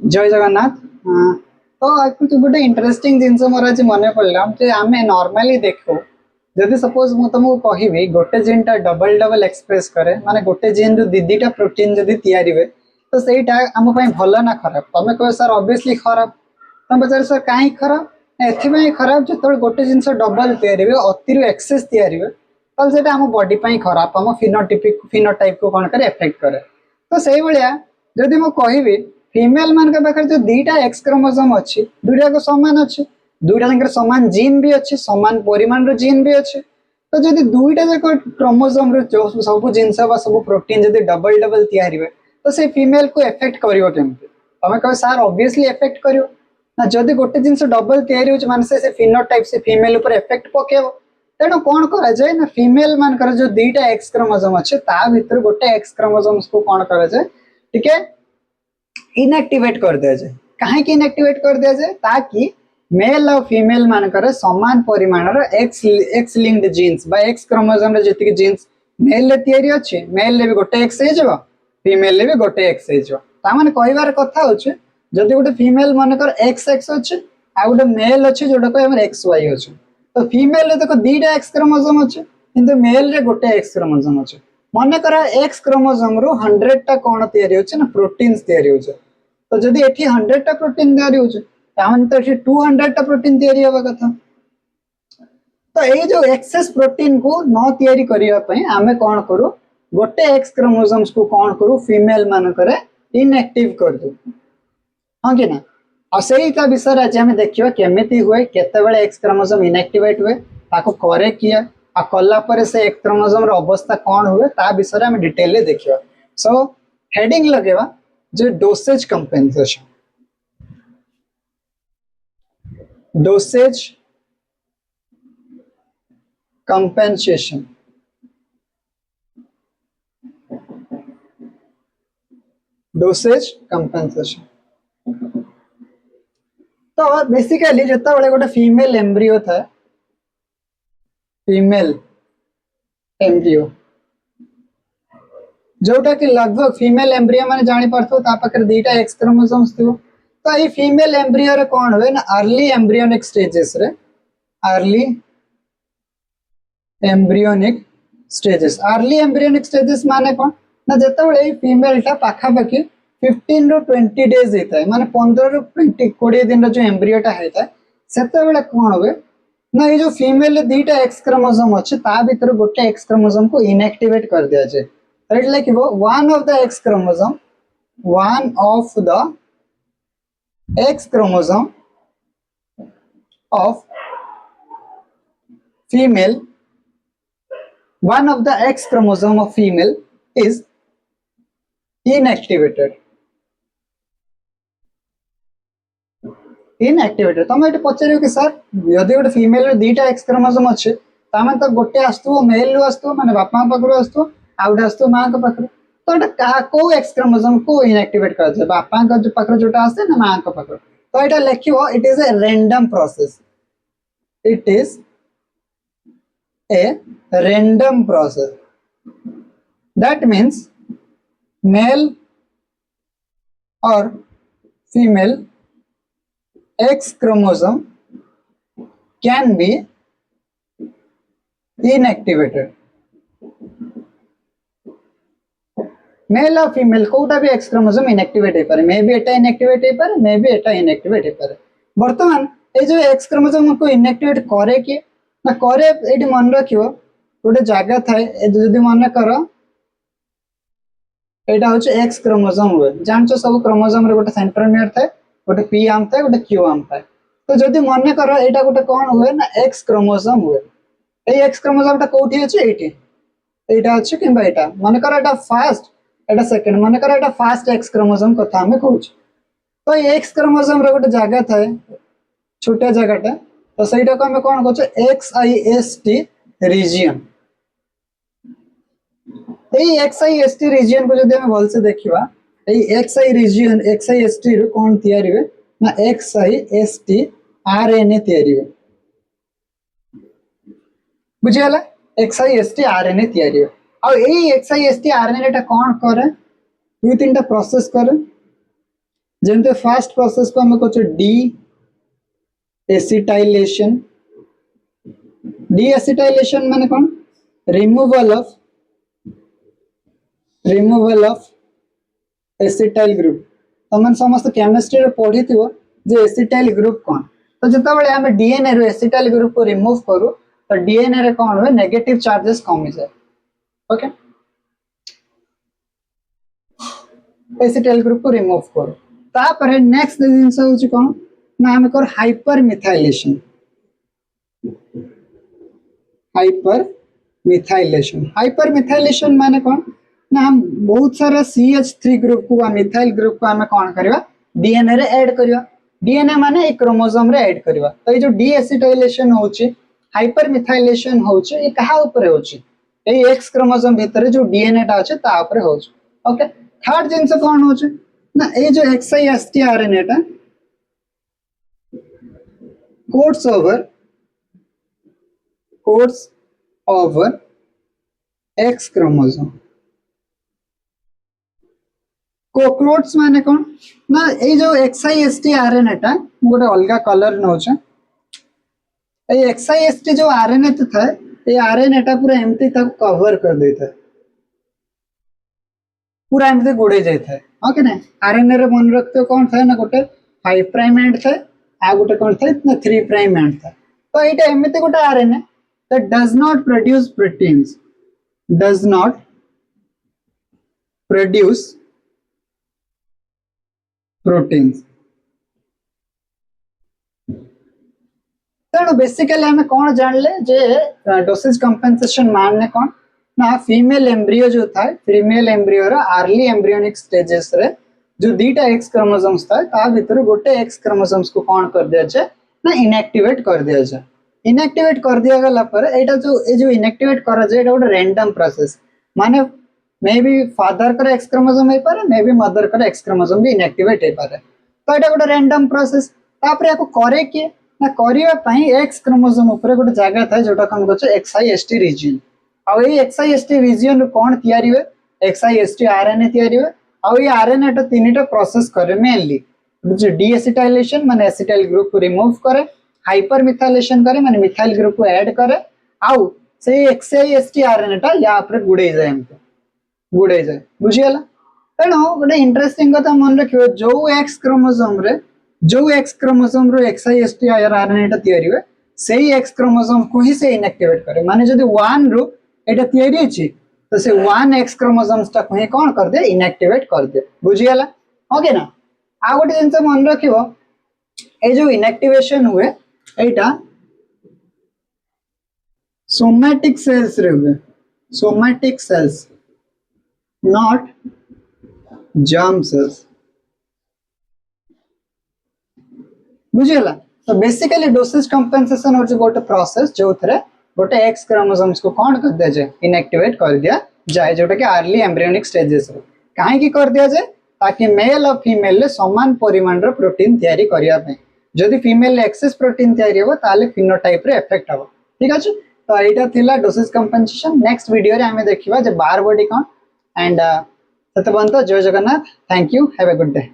जय जगन्नाथ। तो गोटे इंटरेस्टिंग जिनस मोर आज मन पड़ा जे आम नॉर्मली देखो जदि सपोज मु तुमको कहबी गोटे जीन टा डबल डबल एक्सप्रेस करे माने गोटे जीन रू दीटा प्रोटीन जदि तैयारी हुए तो सहीटा आम भल ना खराब तुम कह सर ऑब्वियसली खराब तुम पचार सर कहीं खराब एथि खराब जो गोटे जिन डबल तैयारी हुए अति एक्सेस तैयारी हुए तो आम बॉडी खराब आम फिनोटाइप को कौन करे एफेक्ट करे तो से भाया जदि मु कहबी फीमेल मान पाखे जो दीटा एक्स क्रोमोसोम अच्छी दुईटा सामान अच्छे दुईटा सामान जीन भी अच्छी सामान परिमाण जीन भी अच्छे तो जब दुईटा जाक क्रोमोसोम सब जिनस सब प्रोटीन जब डबल डबल तैयारी हुए तो से फीमेल को एफेक्ट करिवो केमती तुम कह सार ऑब्वियसली एफेक्ट करिवो ना जदि गोटे जिनस डबल तैयारी हो माने से फिनोटाइप से फीमेल ऊपर एफेक्ट पकेबो तेणु कौन करा जाए ना फीमेल मानकर जो दीटा एक्स क्रोमोसोम अच्छे ता भीतर गोटे एक्स क्रोमोसोम को कौन करा जाए ठीक है इनएक्टिवेट कर दिया जाए कहीं इनएक्टिवेट कर दिया जाए ताकि मेल और फीमेल मानकर समान परिमाण एक्स लिंक्ड जीन्स बा एक्स क्रोमोसोम रे जति जीन्स मेल रे तयारी अछि मेल रे भी गोटे एक्स हे जबो फीमेल रे भी गोटे एक्स हे जबो ता माने कहिवार कथा होचे जदि गोटे फीमेल मानकर एक्स एक्स अछि आ गोटे मेल अछि जोटा को हमर एक्स वाई अछि तो फीमेल रे देखो दीटा एक्स क्रोमोसोम अछि किंतु मेल रे गोटे एक्स क्रोमोसोम अछि मन कर एक्स क्रोमोसोम रू 100 टा कौन तैयारी होचे ना प्रोटीन्स तैयारी होचे तो जदि एठी 100 टा प्रोटीन तैयारी होचे तामन तो एठी 200 टा प्रोटीन तैयारी होबा कथा तो ए जो एक्सेस प्रोटीन को न तैयारी करिया पई आमे कोन करू गोटे एक्स क्रोमोसोम्स को कोन करू फीमेल मान करे इनएक्टिव कर दू हां कि ना आ सेही का विषय आज हमें देखियो केमिति हुए केते बेले एक्स क्रोमोसोम इनएक्टिवेट हुए ताको करे किया आ कला पर से एक्स क्रोमोसोम रो अवस्था कोन हुए ता विषय हमें डिटेल ले देखियो सो हेडिंग लगेवा जो dosage compensation dosage compensation dosage compensation तो बेसिकली जत्ता बड़े गोटे फीमेल एम्ब्रियो था फीमेल एम्ब्रियो जोटा कि लगभग फीमेल एम्ब्रियो माने जानि परथो ता पाकर दीटा एक्स क्रोमोसोम्स थियो तो ये फीमेल एम्ब्रियो रे कोन होवे ना अर्ली एम्ब्रियोनिक स्टेजेस रे अर्ली एम्ब्रियोनिक स्टेजेस माने कोन ना जत्ता बड़े फीमेल टा पाखा पाखी 15 रो 20 डेज हेता है माने 15 रो 20 दिन रो जो एम्ब्रियो टा हेता है सेते बेले कोन होवे ना ये जो फीमेल दीटा एक्स क्रोमोसोम अच्छे ता भीतर गोटे एक्स क्रोमोसोम को इनएक्टिवेट कर दिया जाए right like one of the x chromosome of female one of the x chromosome of female is inactivated तुम ये पचार कि सर यदि गोटे फीमेल दीटा एक्स क्रोमोसोम अच्छे तामे तो गोटे आसतु मेल रु आसतु माने बापा पाखरु आसतु आउट आसतु मां के पाखरु तो एटा को एक्स क्रोमोसोम को इनएक्टिवेट कर दे बापा का जो पाखरु जोटा आसे ना मां के पाखरु तो एटा लिखिबो it is a random process it is a random process that means male और female X chromosome can be inactivated. Male और फीमेल कोटा भी एक्स क्रोमोसोम इनएक्टिवेट हे पारे मे बी एटा इनएक्टिवेट हे पारे मे बी एटा इनएक्टिवेट हे पारे वर्तमान ए जो x chromosome को इनएक्टिवेट करे कि ना करे एटी मन रखियो गोटे जागा थाए जदी मन करो एटा होचे एक्स क्रोमोसोम हुए जानचो सब क्रोमोसोम रे गोटे सेंट्रोमियर थाए गोटे पी आर्म थाए गोटे क्यू आर्म थाए तो जदी मन करो एटा गोटे कोन हुए ना एक्स क्रोमोसोम हुए ए एक्स क्रोमोसोम ता कोठी अछि एटी एटा अछि किबा एटा मन करो एटा फर्स्ट एटा सेकंड मन करो एटा फर्स्ट एक्स क्रोमोसोम कथा हमें कहूछ तो ये एक्स क्रोमोसोम रे गोटे जागा थाए छोटा जगहटा तो सेटा को हमें कोन कहछ XIST रीजन ए XIST रीजन को जदी हमें भल से देखिबा XIST रो कोन तैयारी हुए ना XIST RNA तैयारी हुए बुझियाला XIST RNA तैयारी हुए और ए XIST RNA टा कोन करे दुई तीन टा प्रोसेस करे जेमते फर्स्ट प्रोसेस को हम कहते डी एसिटाइलेशन। डी एसिटाइलेशन माने कौन? Removal of acetyl group. तुम समस्त केमिस्ट्री रे पढ़ी थिबो जे एसिटाइल ग्रुप कौन। तो जता बेले हम डीएनए रो एसिटाइल ग्रुप को रिमूव करू तो डीएनए रे कौन हुए? नेगेटिव चार्जेस कम जाए। ओके, एसिटाइल ग्रुप को रिमूव करू तापर नेक्स्ट जिंस होची कौन ना हम कर हाइपर मिथाइलेशन। हाइपर मिथाइलेशन माने कौन ना हम बहुत सारा CH3 ग्रुप को मिथाइल ग्रुप को हम कौन करवा? डीएनए रे ऐड करवा। डीएनए माने एक क्रोमोसोम रे ऐड करवा। तो ये जो डीएसिटाइलेशन होची, हाइपर मिथाइलेशन होची, ये कहा ऊपर होची? ए एक्स क्रोमोसोम भीतर जो डीएनए टा अछि ता ऊपर होची। ओके, थर्ड जिंस कौन होची ना ए जो XIST आरएनए टा कोड्स ओवर एक्स क्रोमोसोम। कोक्रोड्स माने कौन ना ए जो XIST आरएनए टा गोटे अलगा कलर नौचे। ए XIST जो आरएनए था ये आरएनए टा पूरा एमती तक कवर कर देता है, पूरा एमती गुड़े जाता है। ओके ना, आरएनए रे मन रखते हो कौन था ना गोटे 5 प्राइम एंड था आ गोटे कौन था ना 3 प्राइम एंड था। तो एटा एमती गोटे RNA that does not produce proteins, does not produce proteins। तेणु बेसिकली हमें कौन जानले जे डोसेज कंपेंसेशन मानने कौन ना फीमेल एम्ब्रियो जो था, फीमेल एम्ब्रियो रा अर्ली एम्ब्रियोनिक स्टेजेस रे जो दीटा एक्स क्रोमोसोम्स था ता भीतर गोटे एक्स क्रोमोसोम्स को कौन कर दिया जाए ना इनएक्टिवेट कर दिया जाए। इनएक्टिवेट कर दिया गला पर एटा जो इनएक्टिवेट करा जाए एटा गोटे रैंडम प्रोसेस, माने मे बी फादर कर एक्स क्रोमोसोम हे पारे, मे बी मदर कर एक्स क्रोमोसोम भी इनएक्टिवेट हे पारे। तो एटा गोटे रैंडम प्रोसेस। तापर याको करे के ना करिवा पई एक्स क्रोमोसोम ऊपर गोटे जगह था जोटा हम कहछ XIST रीजन। आ ए XIST रीजन रो कोन तयारी हुए? XIST आरएनए तयारी हुए। आ ए आरएनए टा तीनटा प्रोसेस करे मेनली जो डीएसिटाइलेशन माने एसिटाइल ग्रुप को रिमूव करे, हाइपर मिथाइलेशन करे माने मिथाइल ग्रुप को ऐड करे, आउ से XIST आरएनए टा या ऊपर गुड़े जाए, हमको गुड़े जाए। बुझियला? तेणु गोटे इंटरेस्टिंग कथा मन रखियो जो एक्स क्रोमोसोम रो XIST आरएनए टा तयारी हुए सेही एक्स क्रोमोसोम को ही से इनएक्टिवेट करे। माने जदी 1 रो एटा तयारी अछि तो से 1 एक्स क्रोमोसोम्स टा को ही कोन कर दे? इनएक्टिवेट कर दे। बुझियला? ओके ना? आ गोटे जिंस मन रखियो ए जो इनएक्टिवेशन हुए एटा सोमैटिक सेल्स रे हुए, somatic cells not germ cells. बुझियला? तो बेसिकली डोसेज कंपेंसेशन होची गोटे प्रोसेस जो थरे गोटे एक्स क्रोमोसोम्स को कोन कर दिया जाए? इनएक्टिवेट कर दिया जाए, जोटा कि अर्ली एम्ब्रियोनिक स्टेजेस रे। काहे की कर दिया जाए? ताकि मेल और फीमेल ले समान परिमाण रो प्रोटीन तयारी करिया पे। जदि फीमेल ले एक्सेस प्रोटीन तयारी हो ताले फिनोटाइप रे इफेक्ट हो। ठीक अछि? तो एटा थिला डोसेज कंपेंसेशन। नेक्स्ट वीडियो रे हमें देखिबा जे बार बॉडी कोन एंड तत बंत। जय Jagannath. Thank you, have a good day.